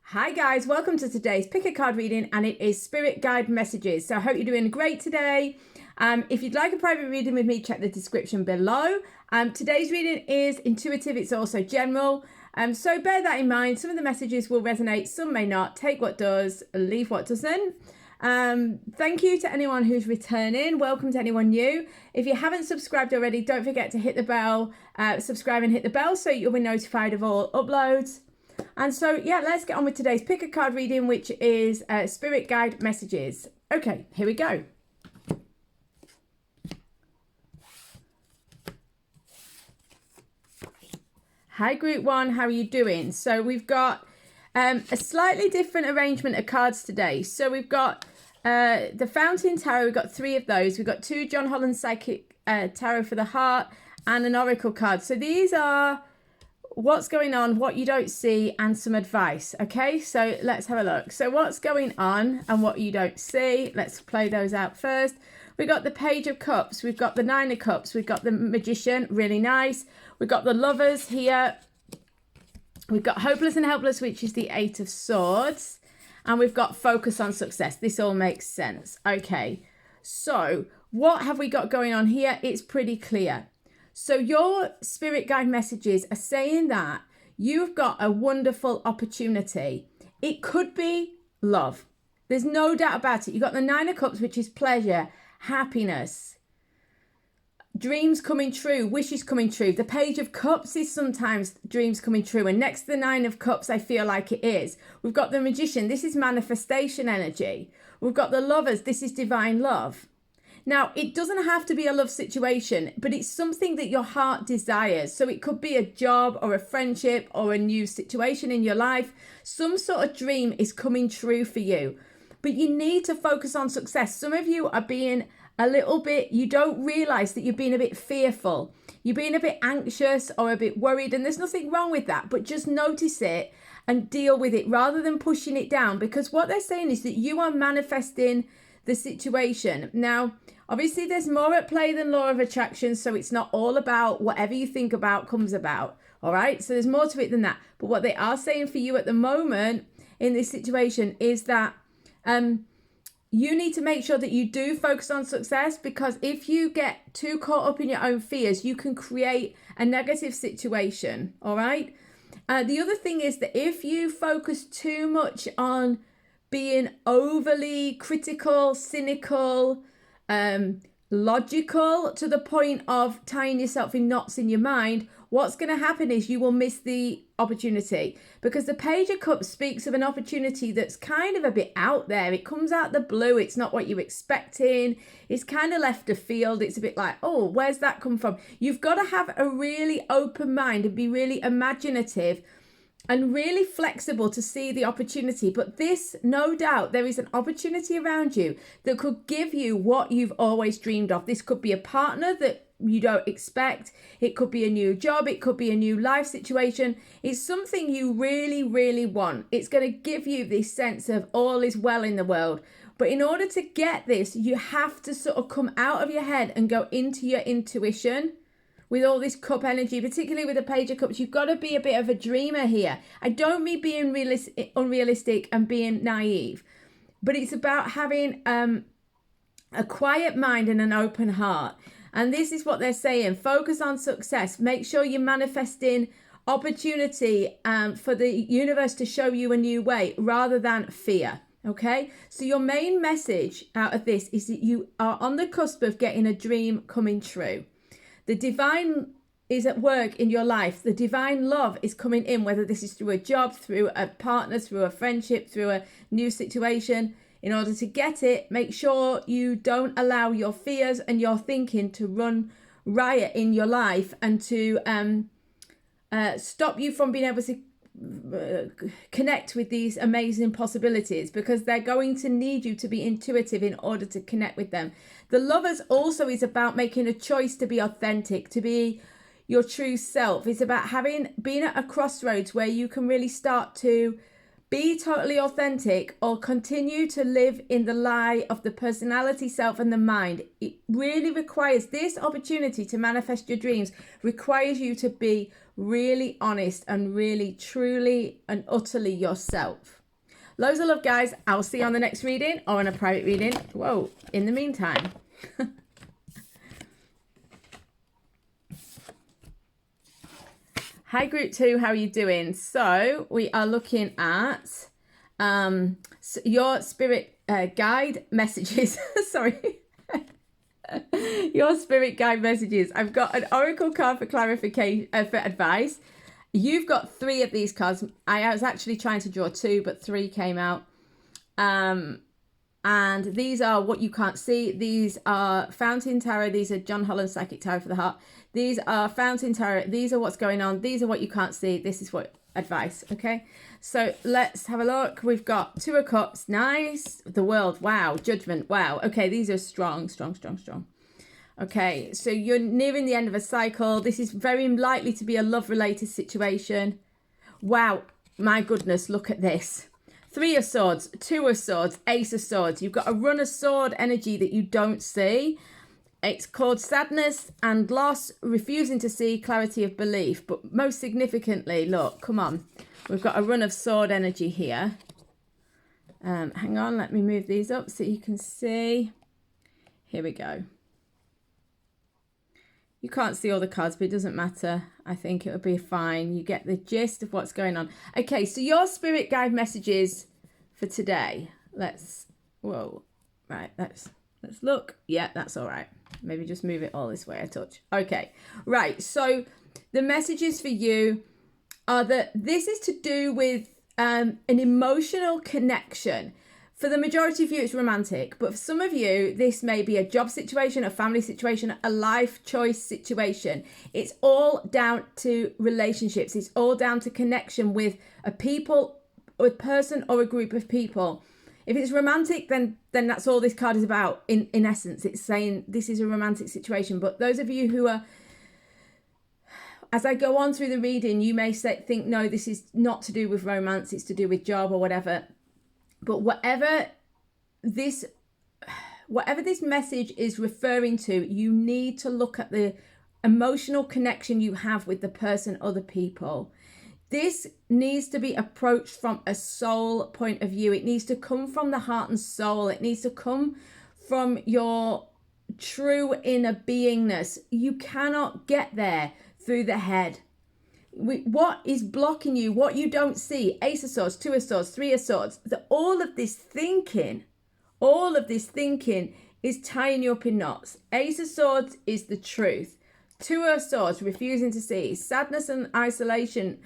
Hi guys, welcome to today's pick a card reading, and it is spirit guide messages. So I hope you're doing great today. If you'd like a private reading with me, check the description below. Today's reading is intuitive, it's also general. So bear that in mind. Some of the messages will resonate, some may not. Take what does, leave what doesn't. Thank you to anyone who's returning. Welcome to anyone new. If you haven't subscribed already, don't forget to hit the bell, subscribe and hit the bell so you'll be notified of all uploads. And so, yeah, let's get on with today's pick a card reading, which is spirit guide messages. Okay, here we go. Hi, group one, how are you doing? So we've got a slightly different arrangement of cards today. So we've got the Fountain Tarot. We've got 3 of those. We've got 2 John Holland Psychic Tarot for the Heart and an Oracle card. So these are what's going on, what you don't see, and some advice. Okay, so let's have a look. So what's going on and what you don't see, let's play those out first. We've got the Page of Cups, we've got the 9 of Cups, we've got the Magician, really nice. We've got the Lovers here. We've got Hopeless and Helpless, which is the 8 of Swords. And we've got Focus on Success. This all makes sense. Okay, so what have we got going on here? It's pretty clear. So your spirit guide messages are saying that you've got a wonderful opportunity. It could be love. There's no doubt about it. You've got the 9 of Cups, which is pleasure, happiness, dreams coming true, wishes coming true. The Page of Cups is sometimes dreams coming true. And next to the 9 of Cups, I feel like it is. We've got the Magician. This is manifestation energy. We've got the Lovers. This is divine love. Now, it doesn't have to be a love situation, but it's something that your heart desires. So it could be a job or a friendship or a new situation in your life. Some sort of dream is coming true for you, but you need to focus on success. Some of you are being a little bit, you don't realize that you're being a bit fearful. You're being a bit anxious or a bit worried, and there's nothing wrong with that, but just notice it and deal with it rather than pushing it down, because what they're saying is that you are manifesting the situation. Now, obviously, there's more at play than law of attraction, so it's not all about whatever you think about comes about, all right? So there's more to it than that. But what they are saying for you at the moment in this situation is that you need to make sure that you do focus on success, because if you get too caught up in your own fears, you can create a negative situation, all right? The other thing is that if you focus too much on being overly critical, cynical, logical to the point of tying yourself in knots in your mind, what's going to happen is you will miss the opportunity, because the Page of Cups speaks of an opportunity that's kind of a bit out there. It comes out the blue. It's not what you're expecting. It's kind of left of field. It's a bit like, oh, where's that come from? You've got to have a really open mind and be really imaginative and really flexible to see the opportunity. But this, no doubt, there is an opportunity around you that could give you what you've always dreamed of. This could be a partner that you don't expect. It could be a new job. It could be a new life situation. It's something you really, really want. It's going to give you this sense of all is well in the world. But in order to get this, you have to sort of come out of your head and go into your intuition. With all this cup energy, particularly with the Page of Cups, you've got to be a bit of a dreamer here. I don't mean being unrealistic and being naive, but it's about having a quiet mind and an open heart. And this is what they're saying. Focus on success. Make sure you're manifesting opportunity for the universe to show you a new way rather than fear. Okay, so your main message out of this is that you are on the cusp of getting a dream coming true. The divine is at work in your life. The divine love is coming in, whether this is through a job, through a partner, through a friendship, through a new situation. In order to get it, make sure you don't allow your fears and your thinking to run riot in your life and to stop you from being able to connect with these amazing possibilities, because they're going to need you to be intuitive in order to connect with them. The Lovers also is about making a choice to be authentic, to be your true self. It's about being at a crossroads where you can really start to be totally authentic or continue to live in the lie of the personality self and the mind. It really requires this opportunity to manifest your dreams, requires you to be really honest and really truly and utterly yourself. Loads of love, guys. I'll see you on the next reading or on a private reading. Whoa, in the meantime. Hi, group 2. How are you doing? So we are looking at your spirit guide messages. Sorry. Your spirit guide messages. I've got an oracle card for clarification, for advice. You've got 3 of these cards. I was actually trying to draw 2, but 3 came out. And these are what you can't see. These are Fountain Tarot. These are John Holland Psychic Tarot for the Heart. These are Fountain Tarot. These are what's going on. These are what you can't see. This is what advice. Okay. So let's have a look. We've got 2 of Cups. Nice. The World. Wow. Judgment. Wow. Okay. These are strong, strong, strong, strong. Okay. So you're nearing the end of a cycle. This is very likely to be a love-related situation. Wow. My goodness. Look at this. 3 of Swords, 2 of Swords, Ace of Swords. You've got a run of sword energy that you don't see. It's called sadness and loss, refusing to see, clarity of belief. But most significantly, look, come on. We've got a run of sword energy here. Hang on, let me move these up so you can see. Here we go. You can't see all the cards, but it doesn't matter. I think it'll be fine. You get the gist of what's going on. Okay, so your spirit guide messages for today. Let's look. Yeah, that's all right. Maybe just move it all this way a touch. Okay, right. So the messages for you are that this is to do with an emotional connection. For the majority of you, it's romantic, but for some of you, this may be a job situation, a family situation, a life choice situation. It's all down to relationships. It's all down to connection with a person or a group of people. If it's romantic, then that's all this card is about. In essence, it's saying this is a romantic situation. But those of you who are, as I go on through the reading, you may think, no, this is not to do with romance. It's to do with job or whatever. But whatever this message is referring to, you need to look at the emotional connection you have with the person or the people. This needs to be approached from a soul point of view. It needs to come from the heart and soul. It needs to come from your true inner beingness. You cannot get there through the head. What is blocking you, what you don't see, Ace of Swords, 2 of Swords, 3 of Swords, all of this thinking is tying you up in knots. Ace of Swords is the truth. 2 of Swords, refusing to see, sadness and isolation.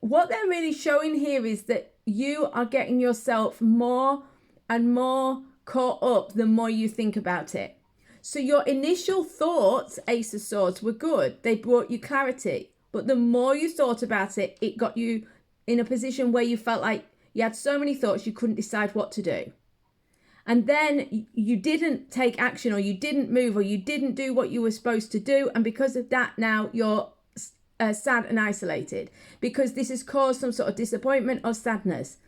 What they're really showing here is that you are getting yourself more and more caught up the more you think about it. So your initial thoughts, Ace of Swords, were good. They brought you clarity. But the more you thought about it, it got you in a position where you felt like you had so many thoughts you couldn't decide what to do. And then you didn't take action, or you didn't move, or you didn't do what you were supposed to do. And because of that, now you're sad and isolated, because this has caused some sort of disappointment or sadness.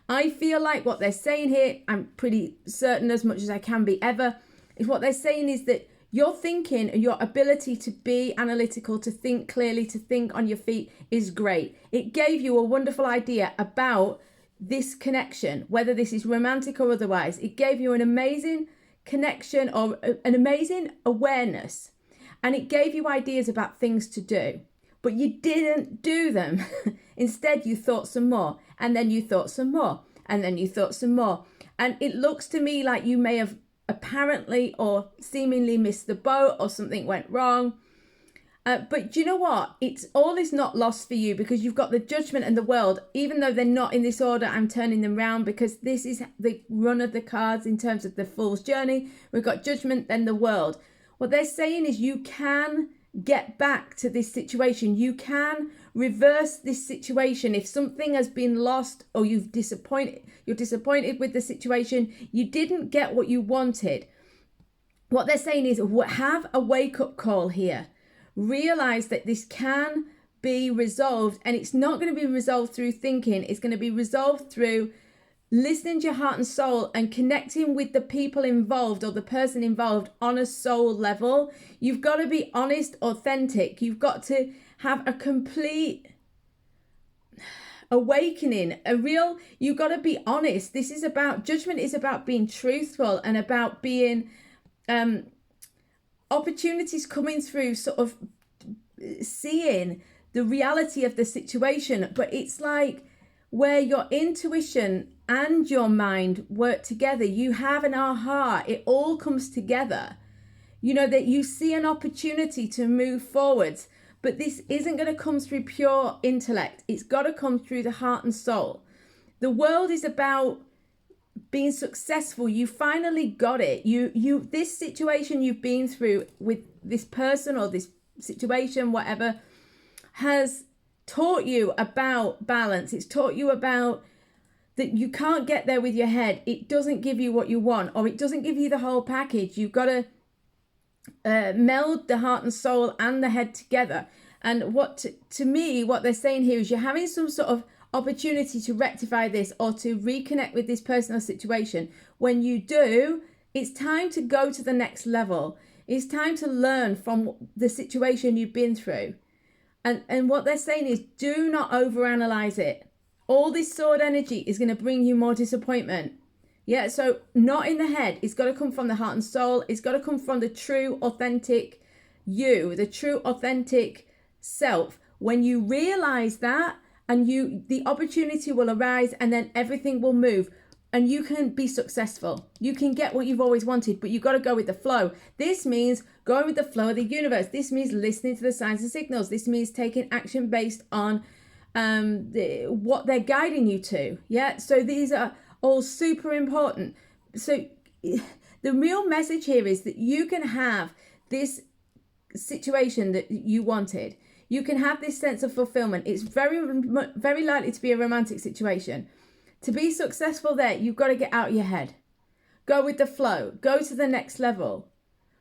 I feel like what they're saying here, I'm pretty certain as much as I can be ever, is what they're saying is that your thinking and your ability to be analytical, to think clearly, to think on your feet is great. It gave you a wonderful idea about this connection, whether this is romantic or otherwise. It gave you an amazing connection or an amazing awareness. And it gave you ideas about things to do. But you didn't do them. Instead, you thought some more. And then you thought some more. And then you thought some more. And it looks to me like you may have apparently or seemingly missed the boat, or something went wrong. But do you know what? It's all is not lost for you, because you've got the Judgment and the World. Even though they're not in this order, I'm turning them round because this is the run of the cards in terms of the Fool's Journey. We've got Judgment, then the World. What they're saying is you can get back to this situation. You can reverse this situation. If something has been lost, or you're disappointed with the situation, you didn't get what you wanted. What they're saying is have a wake-up call here. Realize that this can be resolved, and it's not going to be resolved through thinking. It's going to be resolved through listening to your heart and soul and connecting with the people involved, or the person involved, on a soul level. You've got to be honest, authentic. You've got to have a complete awakening, you got to be honest. This is about, judgment is about being truthful and about being opportunities coming through, sort of seeing the reality of the situation. But it's like where your intuition and your mind work together. You have an aha, it all comes together. You know, that you see an opportunity to move forwards. But this isn't going to come through pure intellect. It's got to come through the heart and soul. The world is about being successful. You finally got it. This situation you've been through with this person or this situation, whatever, has taught you about balance. It's taught you about that you can't get there with your head. It doesn't give you what you want, or it doesn't give you the whole package. You've got to meld the heart and soul and the head together. And to me, what they're saying here is you're having some sort of opportunity to rectify this or to reconnect with this person or situation. When you do, it's time to go to the next level. It's time to learn from the situation you've been through. And what they're saying is, do not overanalyze it. All this sword energy is going to bring you more disappointment. Yeah, so not in the head. It's got to come from the heart and soul. It's got to come from the true, authentic you, the true, authentic self. When you realize that, and the opportunity will arise, and then everything will move, and you can be successful. You can get what you've always wanted, but you've got to go with the flow. This means going with the flow of the universe. This means listening to the signs and signals. This means taking action based on what they're guiding you to. Yeah, so these are all super important. So the real message here is that you can have this situation that you wanted. You can have this sense of fulfillment. It's very likely to be a romantic situation. To be successful there, you've got to get out of your head. Go with the flow. Go to the next level.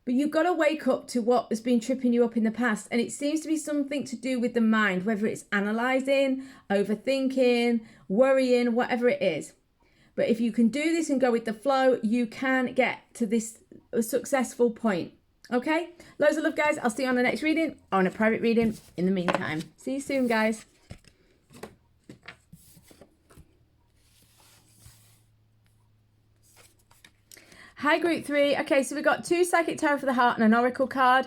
But you've got to wake up to what has been tripping you up in the past. And it seems to be something to do with the mind, whether it's analysing, overthinking, worrying, whatever it is. But if you can do this and go with the flow, you can get to this successful point. Okay? Loads of love, guys. I'll see you on the next reading or on a private reading in the meantime. See you soon, guys. Hi, group 3. Okay, so we've got 2 Psychic Tarot for the Heart and an Oracle card.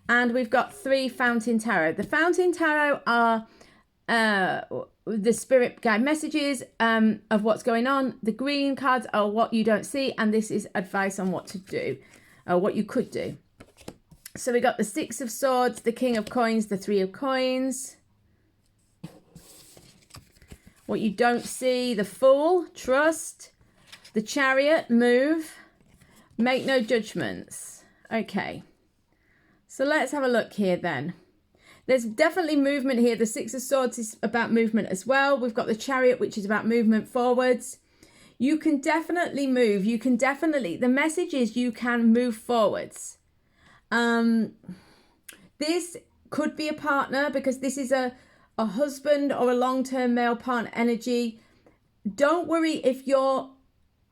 And we've got 3 Fountain Tarot. The Fountain Tarot are the spirit guide messages of what's going on. The green cards are what you don't see. And this is advice on what to do, or what you could do. So we got the 6 of Swords, the King of Coins, the 3 of Coins. What you don't see, the Fool, trust, the Chariot, move, make no judgments. Okay, so let's have a look here then. There's definitely movement here. The 6 of Swords is about movement as well. We've got the Chariot, which is about movement forwards. You can definitely move. You can definitely, the message is you can move forwards. This could be a partner, because this is a husband or a long-term male partner energy. Don't worry if you're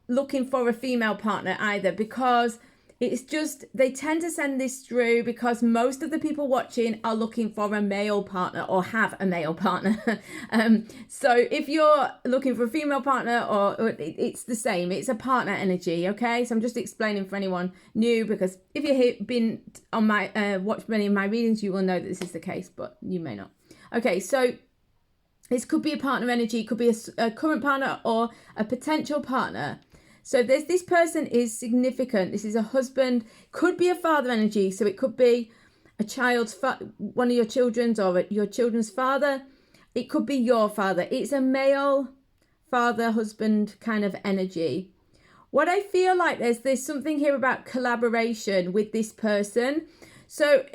looking for a female partner either, because it's just, they tend to send this through because most of the people watching are looking for a male partner or have a male partner. So if you're looking for a female partner, or it's the same, it's a partner energy. Okay, so I'm just explaining for anyone new, because if you've been on my watched many of my readings, you will know that this is the case, but you may not. Okay, so this could be a partner energy, could be a current partner or a potential partner. So this person is significant. This is a husband, could be a father energy. So it could be a child's, one of your children's, or your children's father. It could be your father. It's a male father, husband kind of energy. What I feel like there's something here about collaboration with this person. So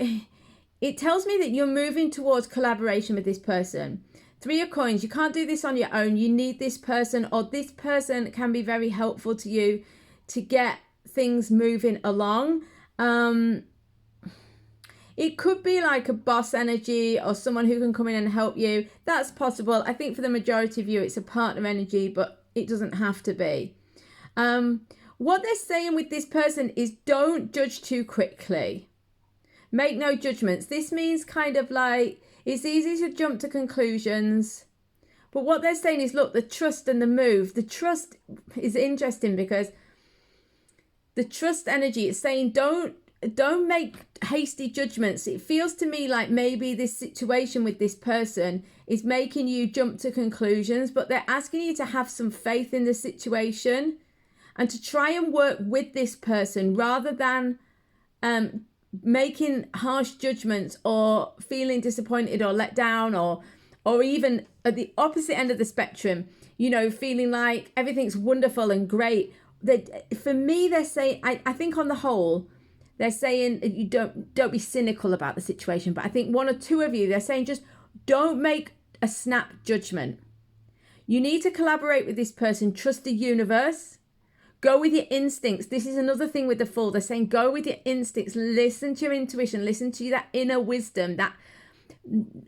it tells me that you're moving towards collaboration with this person. 3 of Coins, you can't do this on your own. You need this person, or this person can be very helpful to you to get things moving along. It could be like a boss energy, or someone who can come in and help you. That's possible. I think for the majority of you, it's a partner energy, but it doesn't have to be. What they're saying with this person is don't judge too quickly. Make no judgments. This means kind of like, It's easy to jump to conclusions. But what they're saying is, look, the trust and the move. The trust is interesting because the trust energy is saying don't make hasty judgments. It feels to me like maybe this situation with this person is making you jump to conclusions, but they're asking you to have some faith in the situation and to try and work with this person rather than making harsh judgments or feeling disappointed or let down, or even at the opposite end of the spectrum, you know, feeling like everything's wonderful and great. For me, they're saying, I think on the whole, they're saying you don't be cynical about the situation. But I think one or two of you, they're saying just don't make a snap judgment. You need to collaborate with this person, trust the universe, go with your instincts. This is another thing with the Fool. They're saying go with your instincts, listen to your intuition, listen to that inner wisdom, that,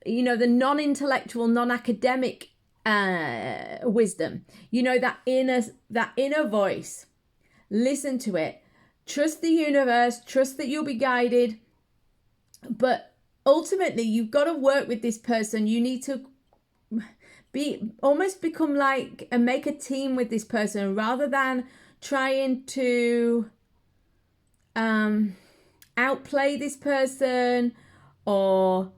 you know, the non-intellectual, non-academic wisdom, you know, that inner voice. Listen to it. Trust the universe, trust that you'll be guided. But ultimately, you've got to work with this person. You need to become like and make a team with this person rather than trying to outplay this person or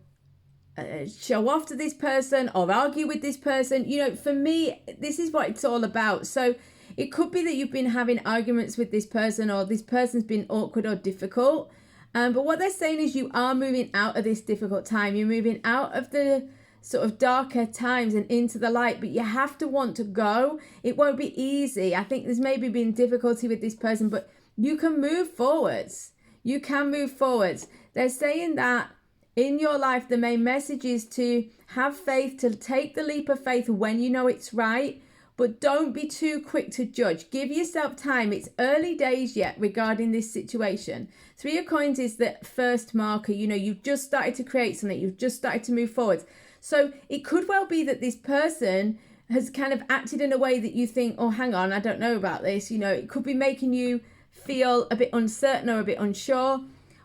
show off to this person or argue with this person. You know, for me, this is what it's all about. So it could be that you've been having arguments with this person or this person's been awkward or difficult. But what they're saying is you are moving out of this difficult time. You're moving out of the sort of darker times and into the light, but you have to want to go. It won't be easy. I think there's maybe been difficulty with this person, but you can move forwards. You can move forwards. They're saying that in your life, the main message is to have faith, to take the leap of faith when you know it's right. But don't be too quick to judge. Give yourself time. It's early days yet regarding this situation. Three of Coins is the first marker. You know, you've just started to create something. You've just started to move forward. So it could well be that this person has kind of acted in a way that you think, oh, hang on, I don't know about this. You know, it could be making you feel a bit uncertain or a bit unsure.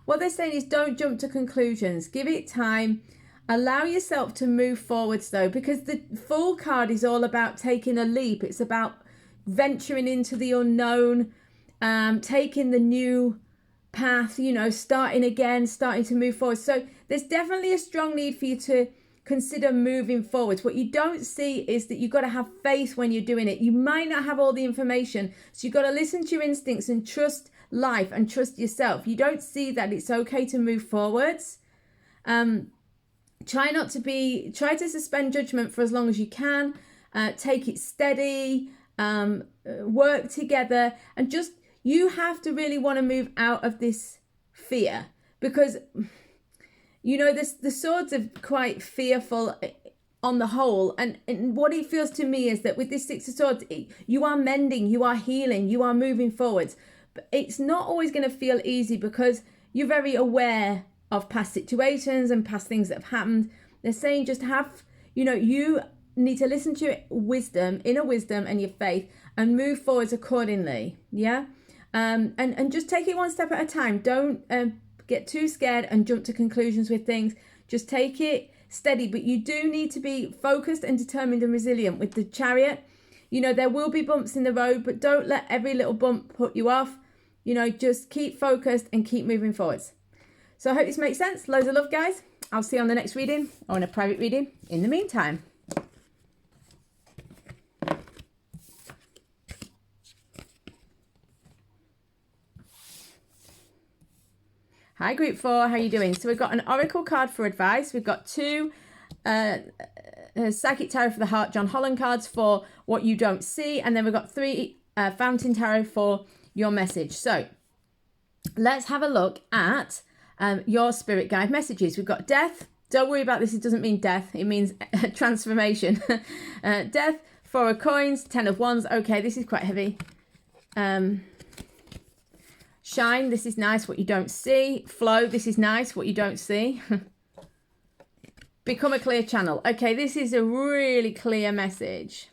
What they're saying is don't jump to conclusions. Give it time. Allow yourself to move forwards though, because the Fool card is all about taking a leap. It's about venturing into the unknown, taking the new path, you know, starting again, starting to move forward. So there's definitely a strong need for you to consider moving forwards. What you don't see is that you've got to have faith when you're doing it. You might not have all the information, so you've got to listen to your instincts and trust life and trust yourself. You don't see that it's okay to move forwards. Try to suspend judgment for as long as you can. Take it steady, work together, and just, you have to really want to move out of this fear, because, you know, the Swords are quite fearful on the whole. And what it feels to me is that with this Six of Swords, you are mending, you are healing, you are moving forwards. But it's not always going to feel easy because you're very aware of past situations and past things that have happened. They're saying just have, you know, you need to listen to your wisdom, inner wisdom and your faith, and move forwards accordingly. Yeah. And just take it one step at a time. Don't get too scared and jump to conclusions with things. Just take it steady, but you do need to be focused and determined and resilient with the Chariot. You know, there will be bumps in the road, but don't let every little bump put you off. You know, just keep focused and keep moving forwards. So I hope this makes sense. Loads of love, guys. I'll see you on the next reading or in a private reading in the meantime. Hi, Group 4. How are you doing? So we've got an Oracle card for advice. We've got two Psychic Tarot for the Heart, John Holland cards for what you don't see. And then we've got three Fountain Tarot for your message. So let's have a look at your spirit guide messages. We've got death. Don't worry about this. It doesn't mean death. It means transformation. Death, 4 of Coins, 10 of Wands. Okay, this is quite heavy. Shine, this is nice, what you don't see. Flow, this is nice, what you don't see. Become a clear channel. Okay, this is a really clear message.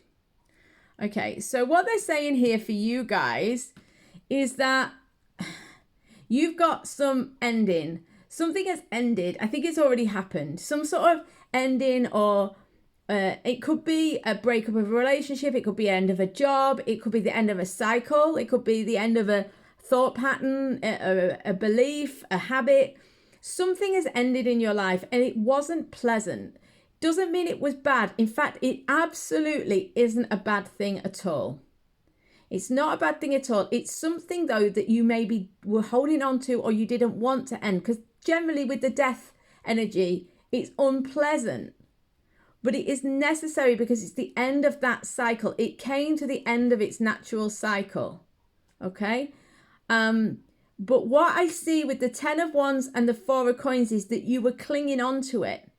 Okay, so what they're saying here for you guys is that you've got some ending. Something has ended. I think it's already happened. Some sort of ending, or it could be a breakup of a relationship. It could be the end of a job. It could be the end of a cycle. It could be the end of a thought pattern, a belief, a habit. Something has ended in your life and it wasn't pleasant. Doesn't mean it was bad. In fact, it absolutely isn't a bad thing at all. It's not a bad thing at all. It's something, though, that you maybe were holding on to or you didn't want to end. Because generally with the death energy, it's unpleasant. But it is necessary because it's the end of that cycle. It came to the end of its natural cycle. Okay? But what I see with the 10 of Wands and the 4 of Coins is that you were clinging on to it.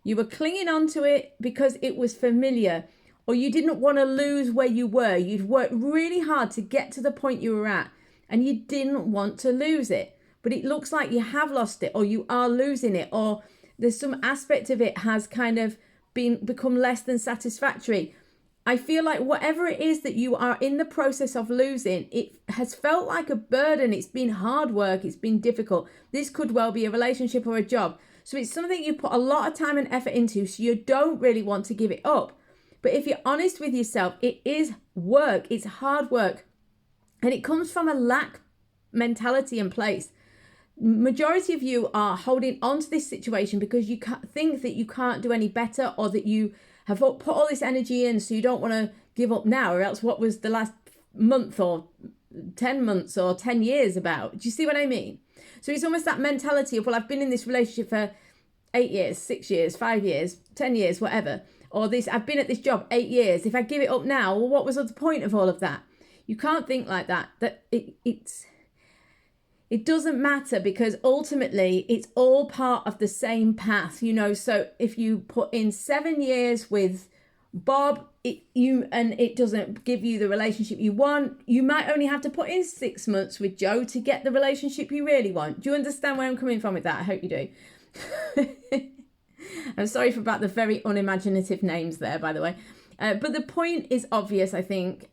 You were clinging on to it because it was familiar, or you didn't want to lose where you were. You'd worked really hard to get to the point you were at, and you didn't want to lose it. But it looks like you have lost it, or you are losing it, or there's some aspect of it has kind of become less than satisfactory. I feel like whatever it is that you are in the process of losing, it has felt like a burden. It's been hard work. It's been difficult. This could well be a relationship or a job. So it's something you put a lot of time and effort into, so you don't really want to give it up. But if you're honest with yourself, it is work. It's hard work. And it comes from a lack mentality in place. Majority of you are holding on to this situation because you think that you can't do any better, or that you have put all this energy in, so you don't want to give up now, or else what was the last month or 10 months or 10 years about? Do you see what I mean? So it's almost that mentality of, well, I've been in this relationship for 8 years, 6 years, 5 years, 10 years, whatever. Or this, I've been at this job 8 years. If I give it up now, well, what was the point of all of that? You can't think like that. That it doesn't matter, because ultimately it's all part of the same path, you know. So if you put in 7 years with Bob, it doesn't give you the relationship you want, you might only have to put in 6 months with Joe to get the relationship you really want. Do you understand where I'm coming from with that? I hope you do. I'm sorry about the very unimaginative names there, by the way. But the point is obvious, I think.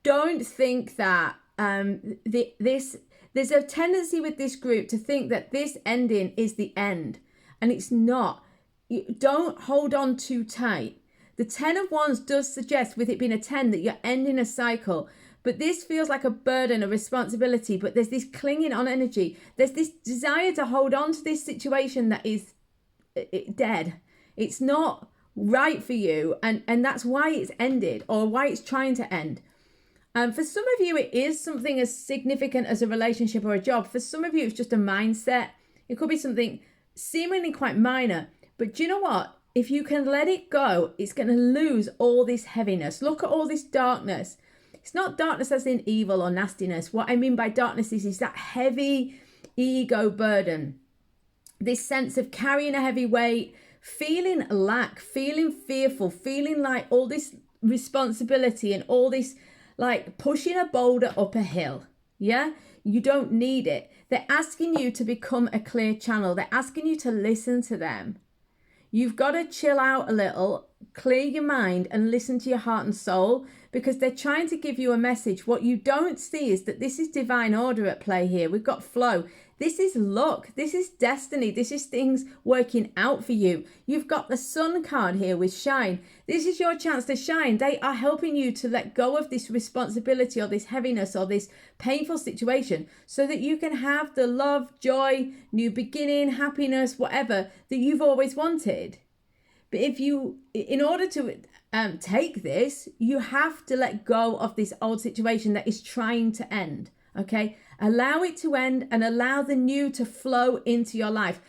Don't think that there's a tendency with this group to think that this ending is the end, and it's not. Don't hold on too tight. The 10 of Wands does suggest, with it being a 10, that you're ending a cycle. But this feels like a burden, a responsibility. But there's this clinging on energy. There's this desire to hold on to this situation that is dead. It's not right for you. And that's why it's ended, or why it's trying to end. For some of you, it is something as significant as a relationship or a job. For some of you, it's just a mindset. It could be something seemingly quite minor. But do you know what? If you can let it go, it's going to lose all this heaviness. Look at all this darkness. It's not darkness as in evil or nastiness. What I mean by darkness is that heavy ego burden. This sense of carrying a heavy weight, feeling lack, feeling fearful, feeling like all this responsibility and all this, like pushing a boulder up a hill. Yeah? You don't need it. They're asking you to become a clear channel. They're asking you to listen to them. You've got to chill out a little, clear your mind and listen to your heart and soul, because they're trying to give you a message. What you don't see is that this is divine order at play here. We've got flow. This is luck. This is destiny. This is things working out for you. You've got the Sun card here with shine. This is your chance to shine. They are helping you to let go of this responsibility or this heaviness or this painful situation, so that you can have the love, joy, new beginning, happiness, whatever that you've always wanted. But in order to take this, you have to let go of this old situation that is trying to end. Okay? Allow it to end and allow the new to flow into your life.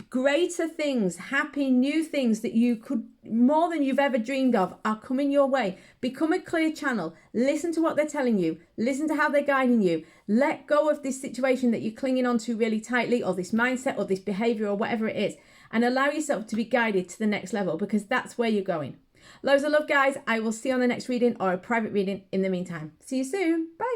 Greater things, happy new things that you could, more than you've ever dreamed of, are coming your way. Become a clear channel. Listen to what they're telling you. Listen to how they're guiding you. Let go of this situation that you're clinging on to really tightly, or this mindset or this behavior or whatever it is, and allow yourself to be guided to the next level, because that's where you're going. Loads of love, guys. I will see you on the next reading or a private reading in the meantime. See you soon. Bye.